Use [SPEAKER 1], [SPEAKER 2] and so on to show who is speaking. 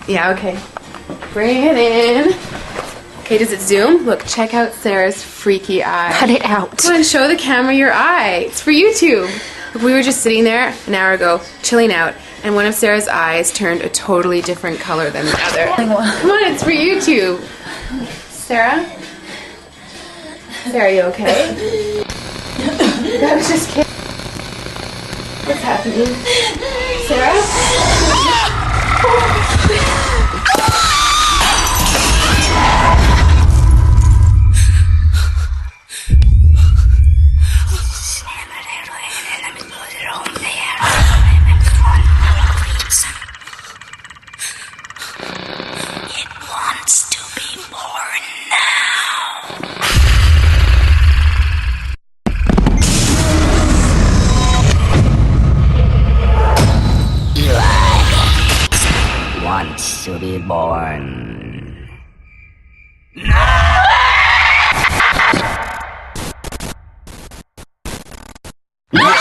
[SPEAKER 1] Yeah, okay. Bring it in. Okay, does it zoom? Look, check out Sarah's freaky eye.
[SPEAKER 2] Cut it out.
[SPEAKER 1] Come on, show the camera your eye. It's for YouTube. Look, we were just sitting there an hour ago, chilling out, and one of Sarah's eyes turned a totally different color than the other. Come on, it's for YouTube. Sarah? Sarah, are you okay? I was just kidding. What's happening? Sarah?
[SPEAKER 3] Wants to be born. No!